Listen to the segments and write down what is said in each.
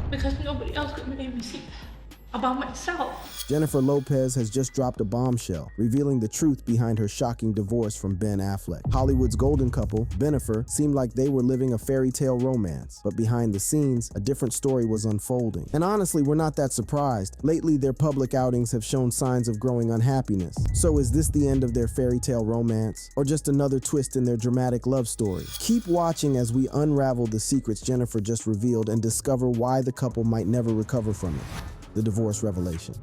because nobody else could make me see about myself. Jennifer Lopez has just dropped a bombshell, revealing the truth behind her shocking divorce from Ben Affleck. Hollywood's golden couple, Bennifer, seemed like they were living a fairy tale romance, but behind the scenes, a different story was unfolding. And honestly, we're not that surprised. Lately, their public outings have shown signs of growing unhappiness. So is this the end of their fairy tale romance, or just another twist in their dramatic love story? Keep watching as we unravel the secrets Jennifer just revealed and discover why the couple might never recover from it. The divorce revelation.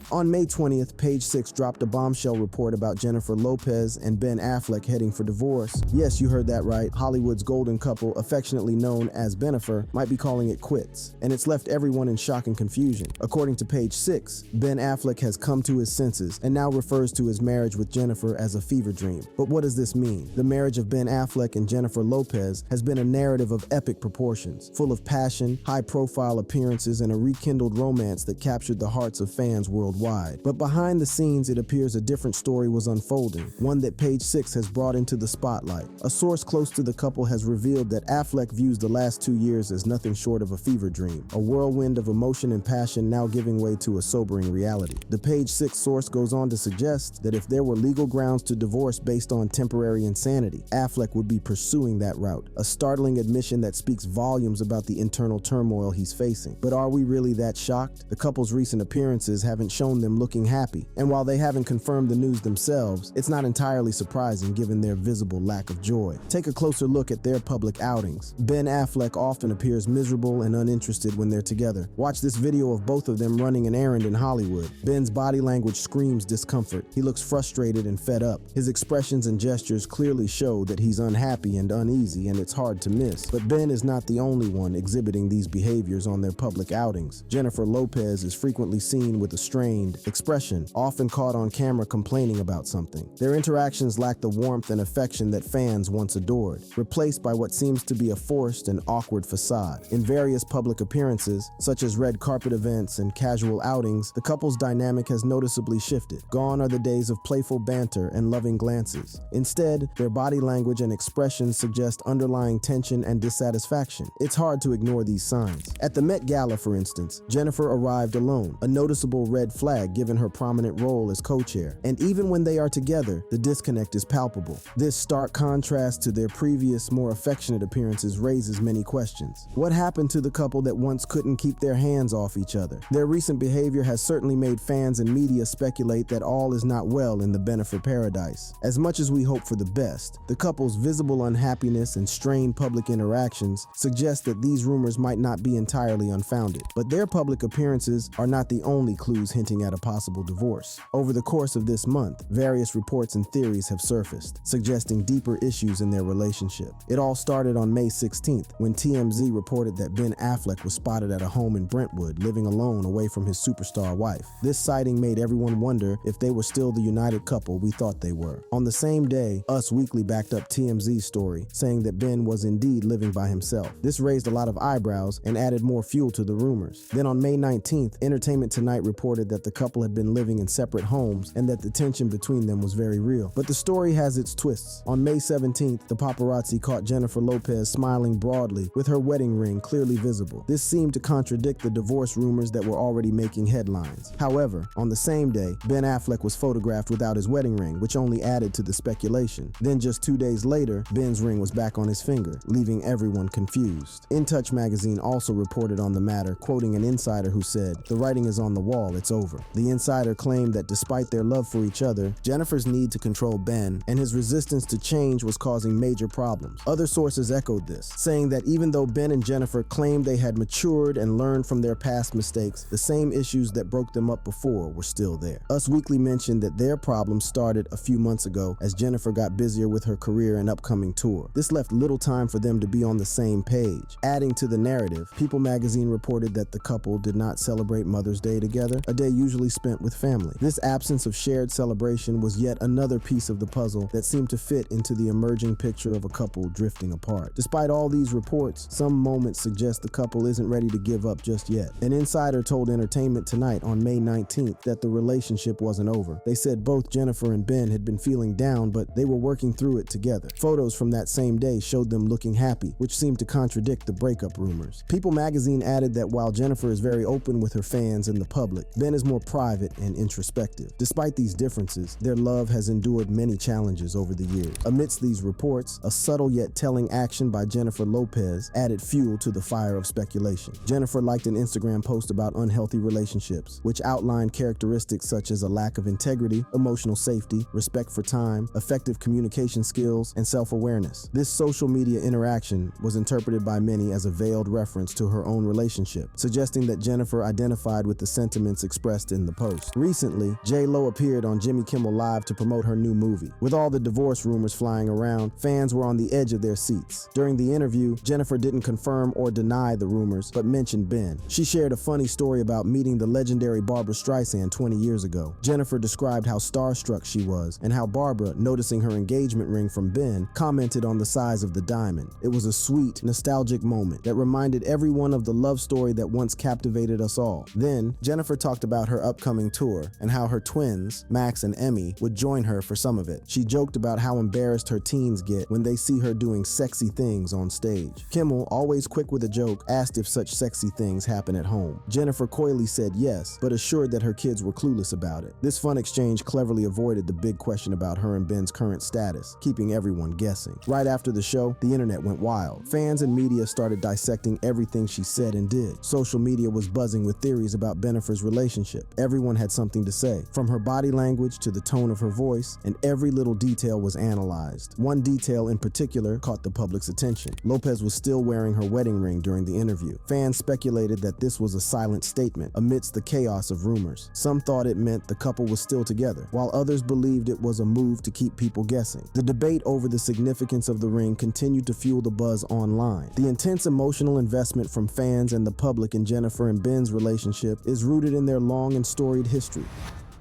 On May 20th, Page Six dropped a bombshell report about Jennifer Lopez and Ben Affleck heading for divorce. Yes, you heard that right. Hollywood's golden couple, affectionately known as Bennifer, might be calling it quits, and it's left everyone in shock and confusion. According to Page Six, Ben Affleck has come to his senses and now refers to his marriage with Jennifer as a fever dream. But what does this mean? The marriage of Ben Affleck and Jennifer Lopez has been a narrative of epic proportions, full of passion, high-profile appearances, and a rekindled romance that captured the hearts of fans worldwide. But behind the scenes, it appears a different story was unfolding, one that Page Six has brought into the spotlight. A source close to the couple has revealed that Affleck views the last 2 years as nothing short of a fever dream, a whirlwind of emotion and passion now giving way to a sobering reality. The Page Six source goes on to suggest that if there were legal grounds to divorce based on temporary insanity, Affleck would be pursuing that route, a startling admission that speaks volumes about the internal turmoil he's facing. But are we really that shocked? The couple's recent appearances haven't shown them looking happy, and while they haven't confirmed the news themselves, it's not entirely surprising given their visible lack of joy. Take a closer look at their public outings. Ben Affleck often appears miserable and uninterested when they're together. Watch this video of both of them running an errand in Hollywood. Ben's body language screams discomfort. He looks frustrated and fed up. His expressions and gestures clearly show that he's unhappy and uneasy, and it's hard to miss. But Ben is not the only one exhibiting these behaviors on their public outings. Jennifer Lopez is frequently seen with a strained expression, often caught on camera complaining about something. Their interactions lack the warmth and affection that fans once adored, replaced by what seems to be a forced and awkward facade. In various public appearances, such as red carpet events and casual outings, the couple's dynamic has noticeably shifted. Gone are the days of playful banter and loving glances. Instead, their body language and expressions suggest underlying tension and dissatisfaction. It's hard to ignore these signs. At the Met Gala, for instance, Jennifer arrived alone, a noticeable red flag given her prominent role as co-chair. And even when they are together, the disconnect is palpable. This stark contrast to their previous, more affectionate appearances raises many questions. What happened to the couple that once couldn't keep their hands off each other? Their recent behavior has certainly made fans and media speculate that all is not well in the Bennifer paradise. As much as we hope for the best, the couple's visible unhappiness and strained public interactions suggest that these rumors might not be entirely unfounded. But their public appearances are not the only clues hinting at a possible divorce. Over the course of this month, various reports and theories have surfaced, suggesting deeper issues in their relationship. It all started on May 16th, when TMZ reported that Ben Affleck was spotted at a home in Brentwood, living alone away from his superstar wife. This sighting made everyone wonder if they were still the united couple we thought they were. On the same day, Us Weekly backed up TMZ's story, saying that Ben was indeed living by himself. This raised a lot of eyebrows and added more fuel to the rumors. Then on May 19th, Entertainment Tonight reported that the couple had been living in separate homes and that the tension between them was very real. But the story has its twists. On May 17th, the paparazzi caught Jennifer Lopez smiling broadly with her wedding ring clearly visible. This seemed to contradict the divorce rumors that were already making headlines. However, on the same day, Ben Affleck was photographed without his wedding ring, which only added to the speculation. Then just 2 days later, Ben's ring was back on his finger, leaving everyone confused. In Touch magazine also reported on the matter, quoting an insider who said, "The writing is on the wall, it's over." The insider claimed that despite their love for each other, Jennifer's need to control Ben and his resistance to change was causing major problems. Other sources echoed this, saying that even though Ben and Jennifer claimed they had matured and learned from their past mistakes, the same issues that broke them up before were still there. Us Weekly mentioned that their problems started a few months ago as Jennifer got busier with her career and upcoming tour. This left little time for them to be on the same page. Adding to the narrative, People magazine reported that the couple did not celebrate Mother's Day together, a day usually spent with family. This absence of shared celebration was yet another piece of the puzzle that seemed to fit into the emerging picture of a couple drifting apart. Despite all these reports, some moments suggest the couple isn't ready to give up just yet. An insider told Entertainment Tonight on May 19th that the relationship wasn't over. They said both Jennifer and Ben had been feeling down, but they were working through it together. Photos from that same day showed them looking happy, which seemed to contradict the breakup rumors. People magazine added that while Jennifer is very open with her fans and the public, Ben is more private and introspective. Despite these differences, their love has endured many challenges over the years. Amidst these reports, a subtle yet telling action by Jennifer Lopez added fuel to the fire of speculation. Jennifer liked an Instagram post about unhealthy relationships, which outlined characteristics such as a lack of integrity, emotional safety, respect for time, effective communication skills, and self-awareness. This social media interaction was interpreted by many as a veiled reference to her own relationship, suggesting that Jennifer identified with the sentiments expressed in the post. Recently, J.Lo appeared on Jimmy Kimmel Live to promote her new movie. With all the divorce rumors flying around, fans were on the edge of their seats. During the interview, Jennifer didn't confirm or deny the rumors, but mentioned Ben. She shared a funny story about meeting the legendary Barbra Streisand 20 years ago. Jennifer described how starstruck she was and how Barbra, noticing her engagement ring from Ben, commented on the size of the diamond. It was a sweet, nostalgic moment that reminded everyone of the love story that once captivated us all. Then, Jennifer talked about her upcoming tour and how her twins, Max and Emmy, would join her for some of it. She joked about how embarrassed her teens get when they see her doing sexy things on stage. Kimmel, always quick with a joke, asked if such sexy things happen at home. Jennifer coyly said yes, but assured that her kids were clueless about it. This fun exchange cleverly avoided the big question about her and Ben's current status, keeping everyone guessing. Right after the show, the internet went wild. Fans and media started dissecting everything she said and did. Social media was buzzing with theories about Jennifer's relationship. Everyone had something to say, from her body language to the tone of her voice, and every little detail was analyzed. One detail in particular caught the public's attention. Lopez was still wearing her wedding ring during the interview. Fans speculated that this was a silent statement amidst the chaos of rumors. Some thought it meant the couple was still together, while others believed it was a move to keep people guessing. The debate over the significance of the ring continued to fuel the buzz online. The intense emotional investment from fans and the public in Jennifer and Ben's relationship is rooted in their long and storied history.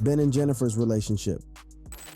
Ben and Jennifer's relationship.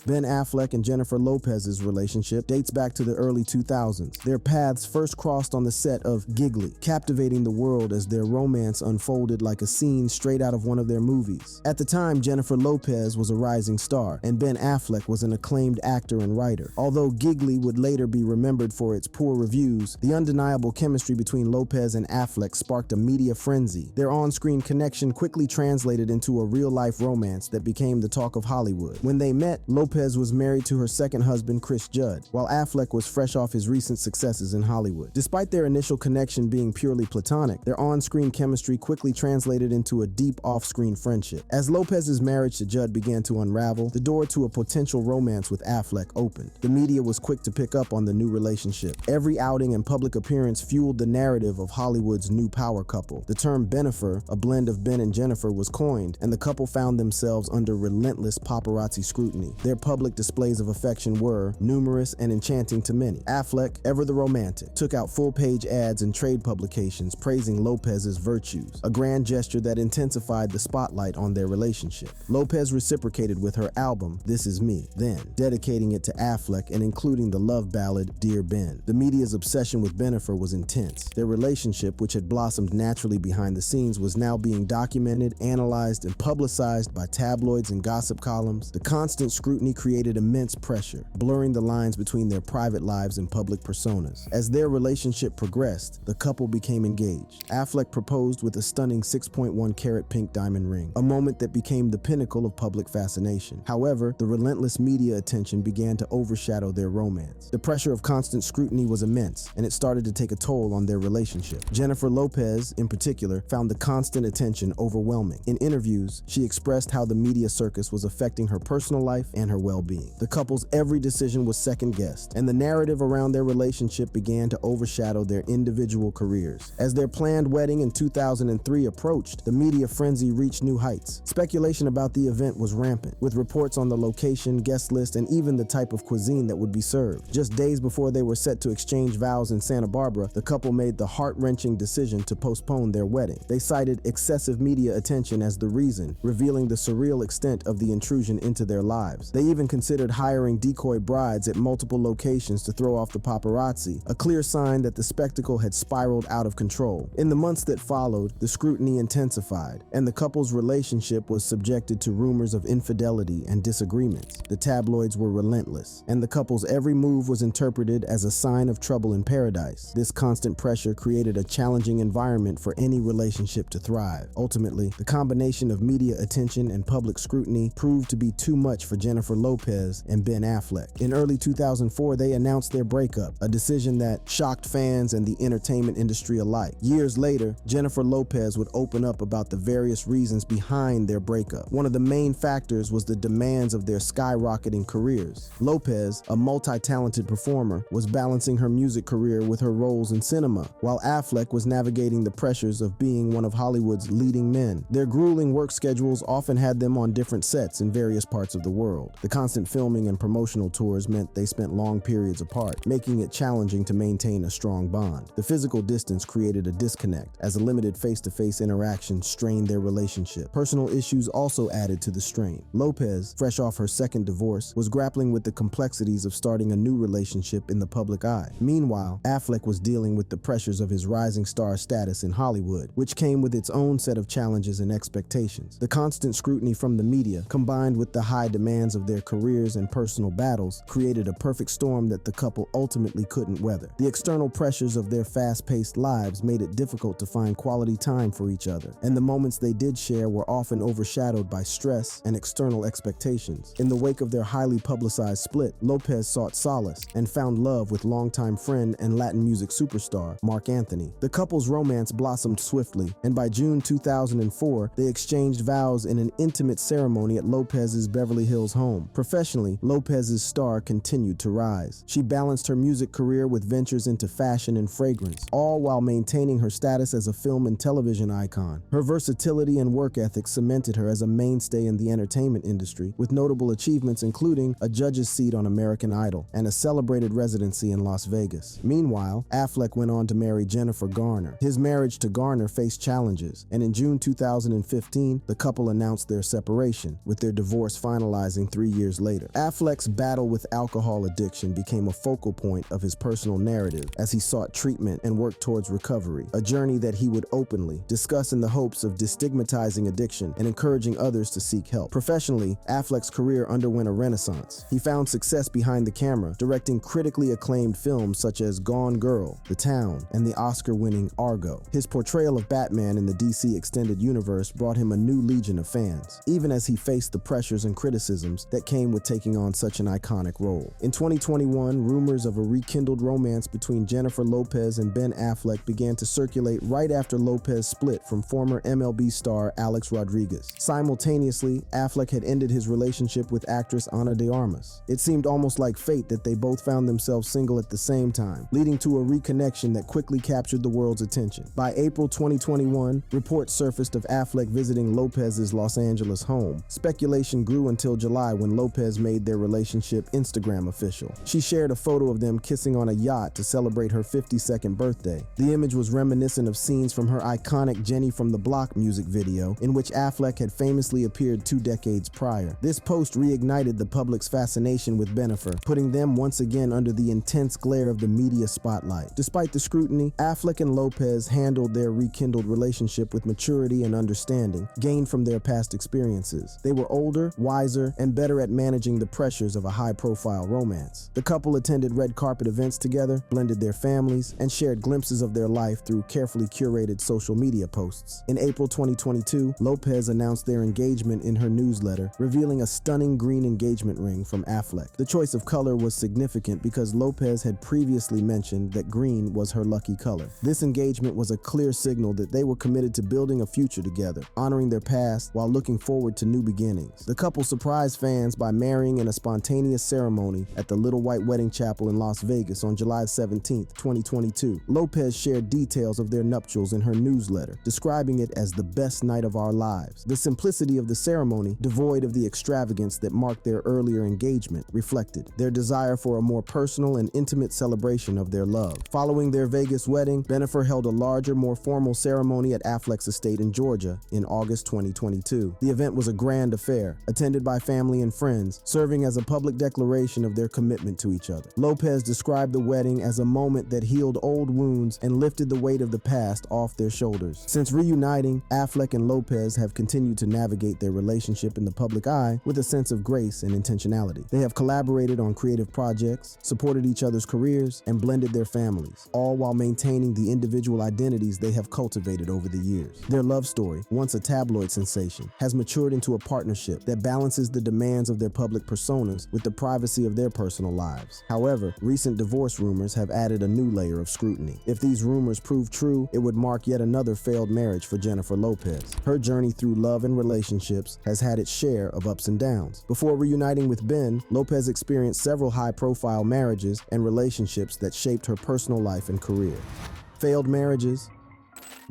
Ben Affleck and Jennifer Lopez's relationship dates back to the early 2000s. Their paths first crossed on the set of Giggly, captivating the world as their romance unfolded like a scene straight out of one of their movies. At the time, Jennifer Lopez was a rising star, and Ben Affleck was an acclaimed actor and writer. Although Giggly would later be remembered for its poor reviews, the undeniable chemistry between Lopez and Affleck sparked a media frenzy. Their on-screen connection quickly translated into a real-life romance that became the talk of Hollywood. When they met, Lopez was married to her second husband, Chris Judd, while Affleck was fresh off his recent successes in Hollywood. Despite their initial connection being purely platonic, their on-screen chemistry quickly translated into a deep off-screen friendship. As Lopez's marriage to Judd began to unravel, the door to a potential romance with Affleck opened. The media was quick to pick up on the new relationship. Every outing and public appearance fueled the narrative of Hollywood's new power couple. The term Benifer, a blend of Ben and Jennifer, was coined, and the couple found themselves under relentless paparazzi scrutiny. Their public displays of affection were numerous and enchanting to many. Affleck, ever the romantic, took out full-page ads and trade publications praising Lopez's virtues, a grand gesture that intensified the spotlight on their relationship. Lopez reciprocated with her album, This Is Me, then dedicating it to Affleck and including the love ballad, Dear Ben. The media's obsession with Benifer was intense. Their relationship, which had blossomed naturally behind the scenes, was now being documented, analyzed, and publicized by tabloids and gossip columns. The constant scrutiny created immense pressure, blurring the lines between their private lives and public personas. As their relationship progressed, the couple became engaged. Affleck proposed with a stunning 6.1 carat pink diamond ring, a moment that became the pinnacle of public fascination. However, the relentless media attention began to overshadow their romance. The pressure of constant scrutiny was immense, and it started to take a toll on their relationship. Jennifer Lopez, in particular, found the constant attention overwhelming. In interviews, she expressed how the media circus was affecting her personal life and her well-being. The couple's every decision was second-guessed, and the narrative around their relationship began to overshadow their individual careers. As their planned wedding in 2003 approached, the media frenzy reached new heights. Speculation about the event was rampant, with reports on the location, guest list, and even the type of cuisine that would be served. Just days before they were set to exchange vows in Santa Barbara, the couple made the heart-wrenching decision to postpone their wedding. They cited excessive media attention as the reason, revealing the surreal extent of the intrusion into their lives. They even considered hiring decoy brides at multiple locations to throw off the paparazzi, a clear sign that the spectacle had spiraled out of control. In the months that followed, the scrutiny intensified, and the couple's relationship was subjected to rumors of infidelity and disagreements. The tabloids were relentless, and the couple's every move was interpreted as a sign of trouble in paradise. This constant pressure created a challenging environment for any relationship to thrive. Ultimately, the combination of media attention and public scrutiny proved to be too much for Jennifer Lopez and Ben Affleck. In early 2004, they announced their breakup, a decision that shocked fans and the entertainment industry alike. Years later, Jennifer Lopez would open up about the various reasons behind their breakup. One of the main factors was the demands of their skyrocketing careers. Lopez, a multi-talented performer, was balancing her music career with her roles in cinema, while Affleck was navigating the pressures of being one of Hollywood's leading men. Their grueling work schedules often had them on different sets in various parts of the world. The constant filming and promotional tours meant they spent long periods apart, making it challenging to maintain a strong bond. The physical distance created a disconnect, as a limited face-to-face interaction strained their relationship. Personal issues also added to the strain. Lopez, fresh off her second divorce, was grappling with the complexities of starting a new relationship in the public eye. Meanwhile, Affleck was dealing with the pressures of his rising star status in Hollywood, which came with its own set of challenges and expectations. The constant scrutiny from the media, combined with the high demands of their careers and personal battles, created a perfect storm that the couple ultimately couldn't weather. The external pressures of their fast-paced lives made it difficult to find quality time for each other, and the moments they did share were often overshadowed by stress and external expectations. In the wake of their highly publicized split, Lopez sought solace and found love with longtime friend and Latin music superstar Marc Anthony. The couple's romance blossomed swiftly, and by June 2004, they exchanged vows in an intimate ceremony at Lopez's Beverly Hills home. Professionally, Lopez's star continued to rise. She balanced her music career with ventures into fashion and fragrance, all while maintaining her status as a film and television icon. Her versatility and work ethic cemented her as a mainstay in the entertainment industry, with notable achievements including a judge's seat on American Idol and a celebrated residency in Las Vegas. Meanwhile, Affleck went on to marry Jennifer Garner. His marriage to Garner faced challenges, and in June 2015, the couple announced their separation, with their divorce finalizing 3 years later. Affleck's battle with alcohol addiction became a focal point of his personal narrative as he sought treatment and worked towards recovery, a journey that he would openly discuss in the hopes of destigmatizing addiction and encouraging others to seek help. Professionally, Affleck's career underwent a renaissance. He found success behind the camera, directing critically acclaimed films such as Gone Girl, The Town, and the Oscar-winning Argo. His portrayal of Batman in the DC Extended Universe brought him a new legion of fans, even as he faced the pressures and criticisms that came with taking on such an iconic role. In 2021, rumors of a rekindled romance between Jennifer Lopez and Ben Affleck began to circulate right after Lopez split from former MLB star Alex Rodriguez. Simultaneously, Affleck had ended his relationship with actress Ana de Armas. It seemed almost like fate that they both found themselves single at the same time, leading to a reconnection that quickly captured the world's attention. By April 2021, reports surfaced of Affleck visiting Lopez's Los Angeles home. Speculation grew until July when Lopez made their relationship Instagram official. She shared a photo of them kissing on a yacht to celebrate her 52nd birthday. The image was reminiscent of scenes from her iconic Jenny from the Block music video, in which Affleck had famously appeared 2 decades prior. This post reignited the public's fascination with Bennifer, putting them once again under the intense glare of the media spotlight. Despite the scrutiny, Affleck and Lopez handled their rekindled relationship with maturity and understanding, gained from their past experiences. They were older, wiser, and better at managing the pressures of a high-profile romance. The couple attended red carpet events together, blended their families, and shared glimpses of their life through carefully curated social media posts. In April 2022, Lopez announced their engagement in her newsletter, revealing a stunning green engagement ring from Affleck. The choice of color was significant because Lopez had previously mentioned that green was her lucky color. This engagement was a clear signal that they were committed to building a future together, honoring their past while looking forward to new beginnings. The couple surprised fans plans by marrying in a spontaneous ceremony at the Little White Wedding Chapel in Las Vegas on July 17, 2022. Lopez shared details of their nuptials in her newsletter, describing it as the best night of our lives. The simplicity of the ceremony, devoid of the extravagance that marked their earlier engagement, reflected their desire for a more personal and intimate celebration of their love. Following their Vegas wedding, Bennifer held a larger, more formal ceremony at Affleck's estate in Georgia in August 2022. The event was a grand affair, attended by family and friends, serving as a public declaration of their commitment to each other. Lopez described the wedding as a moment that healed old wounds and lifted the weight of the past off their shoulders. Since reuniting, Affleck and Lopez have continued to navigate their relationship in the public eye with a sense of grace and intentionality. They have collaborated on creative projects, supported each other's careers, and blended their families, all while maintaining the individual identities they have cultivated over the years. Their love story, once a tabloid sensation, has matured into a partnership that balances the demands of their public personas with the privacy of their personal lives. However, recent divorce rumors have added a new layer of scrutiny. If these rumors prove true, it would mark yet another failed marriage for Jennifer Lopez. Her journey through love and relationships has had its share of ups and downs. Before reuniting with Ben, Lopez experienced several high-profile marriages and relationships that shaped her personal life and career. Failed marriages.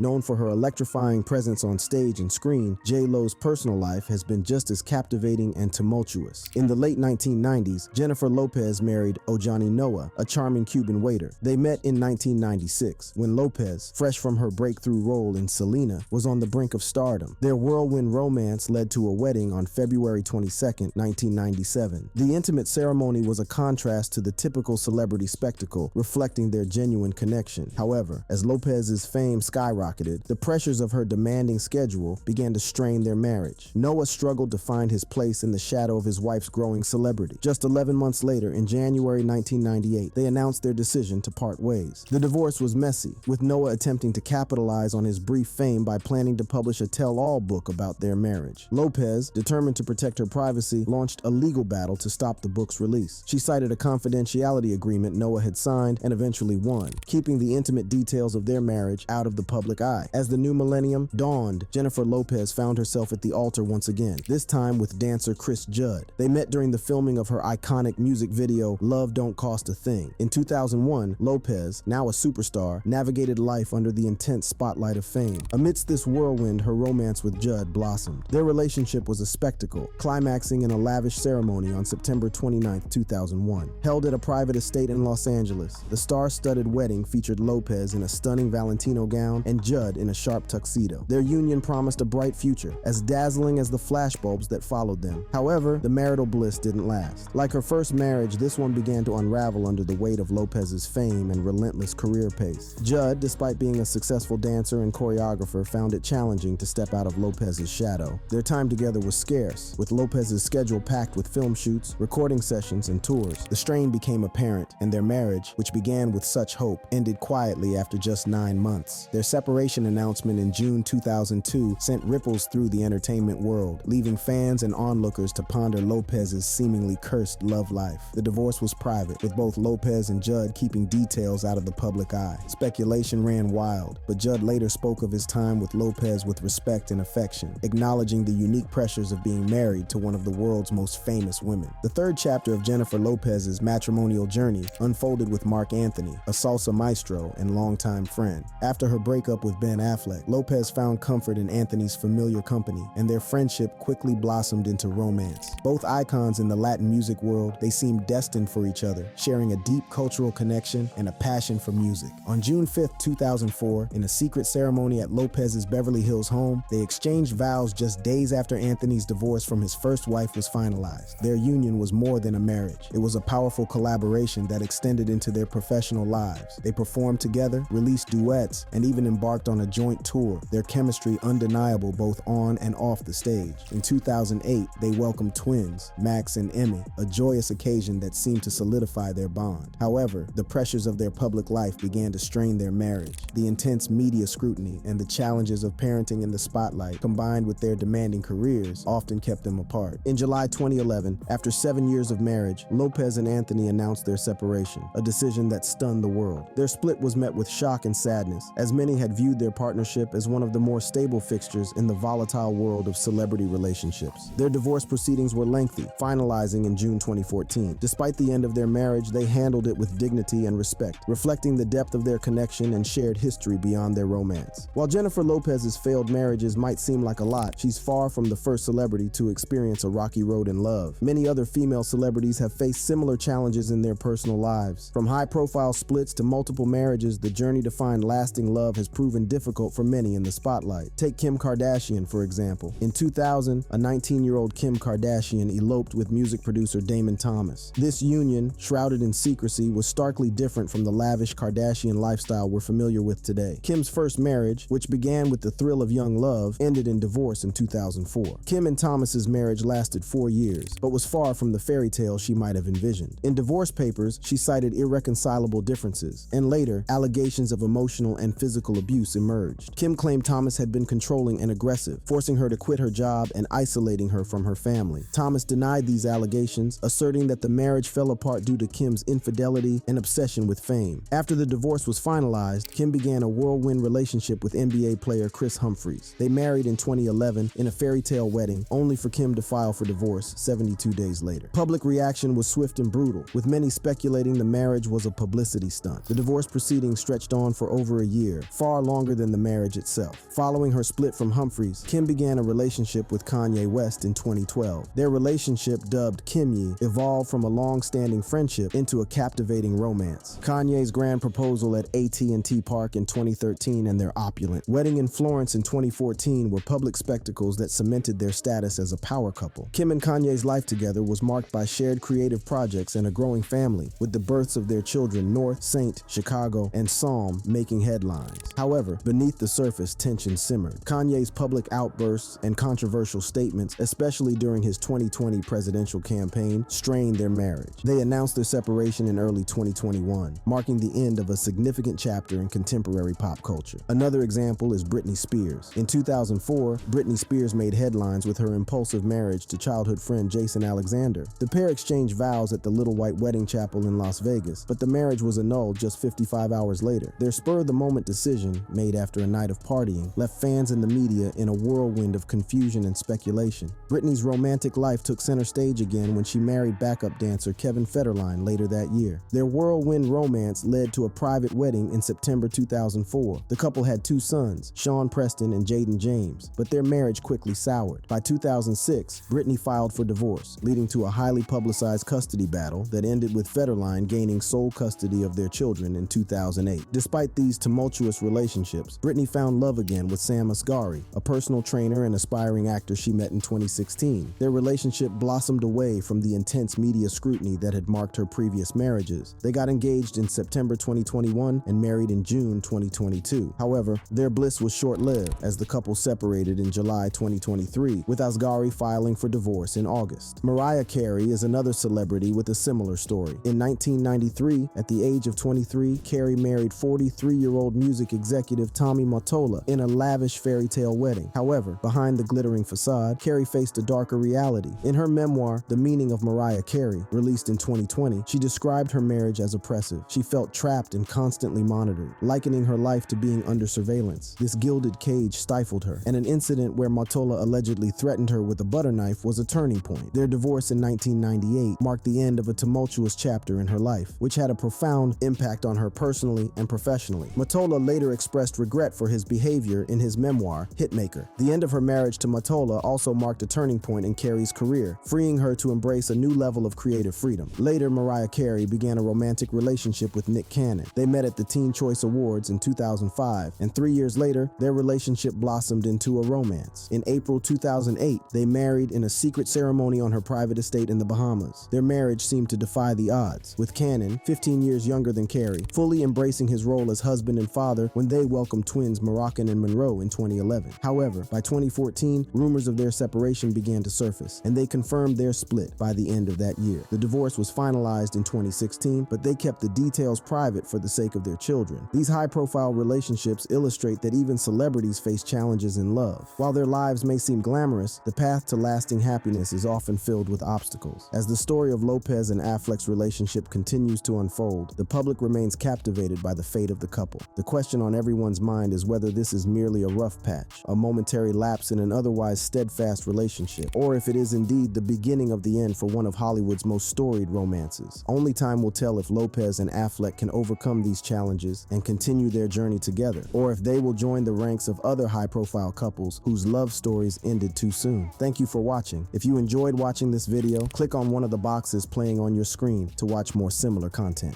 Known for her electrifying presence on stage and screen, J.Lo's personal life has been just as captivating and tumultuous. In the late 1990s, Jennifer Lopez married Ojani Noah, a charming Cuban waiter. They met in 1996, when Lopez, fresh from her breakthrough role in Selena, was on the brink of stardom. Their whirlwind romance led to a wedding on February 22, 1997. The intimate ceremony was a contrast to the typical celebrity spectacle, reflecting their genuine connection. However, as Lopez's fame skyrocketed, the pressures of her demanding schedule began to strain their marriage. Noah struggled to find his place in the shadow of his wife's growing celebrity. Just 11 months later, in January 1998, they announced their decision to part ways. The divorce was messy, with Noah attempting to capitalize on his brief fame by planning to publish a tell-all book about their marriage. Lopez, determined to protect her privacy, launched a legal battle to stop the book's release. She cited a confidentiality agreement Noah had signed and eventually won, keeping the intimate details of their marriage out of the public eye. As the new millennium dawned, Jennifer Lopez found herself at the altar once again, this time with dancer Chris Judd. They met during the filming of her iconic music video, Love Don't Cost a Thing. In 2001, Lopez, now a superstar, navigated life under the intense spotlight of fame. Amidst this whirlwind, her romance with Judd blossomed. Their relationship was a spectacle, climaxing in a lavish ceremony on September 29, 2001. Held at a private estate in Los Angeles, the star-studded wedding featured Lopez in a stunning Valentino gown and Judd in a sharp tuxedo. Their union promised a bright future, as dazzling as the flashbulbs that followed them. However, the marital bliss didn't last. Like her first marriage, this one began to unravel under the weight of Lopez's fame and relentless career pace. Judd, despite being a successful dancer and choreographer, found it challenging to step out of Lopez's shadow. Their time together was scarce, with Lopez's schedule packed with film shoots, recording sessions, and tours. The strain became apparent, and their marriage, which began with such hope, ended quietly after just 9 months. Their separation announcement in June 2002 sent ripples through the entertainment world, leaving fans and onlookers to ponder Lopez's seemingly cursed love life. The divorce was private, with both Lopez and Judd keeping details out of the public eye. Speculation ran wild, but Judd later spoke of his time with Lopez with respect and affection, acknowledging the unique pressures of being married to one of the world's most famous women. The third chapter of Jennifer Lopez's matrimonial journey unfolded with Marc Anthony, a salsa maestro and longtime friend. After her breakup with Ben Affleck, Lopez found comfort in Anthony's familiar company, and their friendship quickly blossomed into romance. Both icons in the Latin music world, they seemed destined for each other, sharing a deep cultural connection and a passion for music. On June 5, 2004, in a secret ceremony at Lopez's Beverly Hills home, they exchanged vows just days after Anthony's divorce from his first wife was finalized. Their union was more than a marriage. It was a powerful collaboration that extended into their professional lives. They performed together, released duets, and even embarked on a joint tour, their chemistry undeniable both on and off the stage. In 2008, they welcomed twins, Max and Emmy, a joyous occasion that seemed to solidify their bond. However, the pressures of their public life began to strain their marriage. The intense media scrutiny and the challenges of parenting in the spotlight, combined with their demanding careers, often kept them apart. In July 2011, after 7 years of marriage, Lopez and Anthony announced their separation, a decision that stunned the world. Their split was met with shock and sadness, as many had viewed their partnership as one of the more stable fixtures in the volatile world of celebrity relationships. Their divorce proceedings were lengthy, finalizing in June 2014. Despite the end of their marriage, they handled it with dignity and respect, reflecting the depth of their connection and shared history beyond their romance. While Jennifer Lopez's failed marriages might seem like a lot, she's far from the first celebrity to experience a rocky road in love. Many other female celebrities have faced similar challenges in their personal lives. From high-profile splits to multiple marriages, the journey to find lasting love has proven difficult for many in the spotlight. Take Kim Kardashian, for example. In 2000, a 19-year-old Kim Kardashian eloped with music producer Damon Thomas. This union, shrouded in secrecy, was starkly different from the lavish Kardashian lifestyle we're familiar with today. Kim's first marriage, which began with the thrill of young love, ended in divorce in 2004. Kim and Thomas's marriage lasted 4 years, but was far from the fairy tale she might have envisioned. In divorce papers, she cited irreconcilable differences, and later, allegations of emotional and physical abuse emerged. Kim claimed Thomas had been controlling and aggressive, forcing her to quit her job and isolating her from her family. Thomas denied these allegations, asserting that the marriage fell apart due to Kim's infidelity and obsession with fame. After the divorce was finalized, Kim began a whirlwind relationship with NBA player Chris Humphries. They married in 2011 in a fairy tale wedding, only for Kim to file for divorce 72 days later. Public reaction was swift and brutal, with many speculating the marriage was a publicity stunt. The divorce proceedings stretched on for over a year, far longer than the marriage itself. Following her split from Humphries, Kim began a relationship with Kanye West in 2012. Their relationship, dubbed Kimye, evolved from a long-standing friendship into a captivating romance. Kanye's grand proposal at AT&T Park in 2013 and their opulent wedding in Florence in 2014 were public spectacles that cemented their status as a power couple. Kim and Kanye's life together was marked by shared creative projects and a growing family, with the births of their children North, Saint, Chicago, and Psalm making headlines. However, beneath the surface, tension simmered. Kanye's public outbursts and controversial statements, especially during his 2020 presidential campaign, strained their marriage. They announced their separation in early 2021, marking the end of a significant chapter in contemporary pop culture. Another example is Britney Spears. In 2004, Britney Spears made headlines with her impulsive marriage to childhood friend Jason Alexander. The pair exchanged vows at the Little White Wedding Chapel in Las Vegas, but the marriage was annulled just 55 hours later. Their spur-of-the-moment decision, made after a night of partying, left fans and the media in a whirlwind of confusion and speculation. Britney's romantic life took center stage again when she married backup dancer Kevin Federline later that year. Their whirlwind romance led to a private wedding in September 2004. The couple had 2 sons, Sean Preston and Jaden James, but their marriage quickly soured. By 2006, Britney filed for divorce, leading to a highly publicized custody battle that ended with Federline gaining sole custody of their children in 2008. Despite these tumultuous relationships, Britney found love again with Sam Asghari, a personal trainer and aspiring actor she met in 2016. Their relationship blossomed away from the intense media scrutiny that had marked her previous marriages. They got engaged in September 2021 and married in June 2022. However, their bliss was short-lived as the couple separated in July 2023, with Asghari filing for divorce in August. Mariah Carey is another celebrity with a similar story. In 1993, at the age of 23, Carey married 43-year-old music executive Tommy Mottola in a lavish fairy tale wedding. However, behind the glittering facade, Carey faced a darker reality. In her memoir, The Meaning of Mariah Carey, released in 2020, she described her marriage as oppressive. She felt trapped and constantly monitored, likening her life to being under surveillance. This gilded cage stifled her, and an incident where Mottola allegedly threatened her with a butter knife was a turning point. Their divorce in 1998 marked the end of a tumultuous chapter in her life, which had a profound impact on her personally and professionally. Mottola later expressed regret for his behavior in his memoir, Hitmaker. The end of her marriage to Mottola also marked a turning point in Carey's career, freeing her to embrace a new level of creative freedom. Later, Mariah Carey began a romantic relationship with Nick Cannon. They met at the Teen Choice Awards in 2005, and 3 years later, their relationship blossomed into a romance. In April 2008, they married in a secret ceremony on her private estate in the Bahamas. Their marriage seemed to defy the odds, with Cannon, 15 years younger than Carey, fully embracing his role as husband and father when they welcomed twins Moroccan and Monroe in 2011. However, by 2014, rumors of their separation began to surface, and they confirmed their split by the end of that year. The divorce was finalized in 2016, but they kept the details private for the sake of their children. These high-profile relationships illustrate that even celebrities face challenges in love. While their lives may seem glamorous, the path to lasting happiness is often filled with obstacles. As the story of Lopez and Affleck's relationship continues to unfold, the public remains captivated by the fate of the couple. The question on every everyone's mind is whether this is merely a rough patch, a momentary lapse in an otherwise steadfast relationship, or if it is indeed the beginning of the end for one of Hollywood's most storied romances. Only time will tell if Lopez and Affleck can overcome these challenges and continue their journey together, or if they will join the ranks of other high-profile couples whose love stories ended too soon. Thank you for watching. If you enjoyed watching this video, click on one of the boxes playing on your screen to watch more similar content.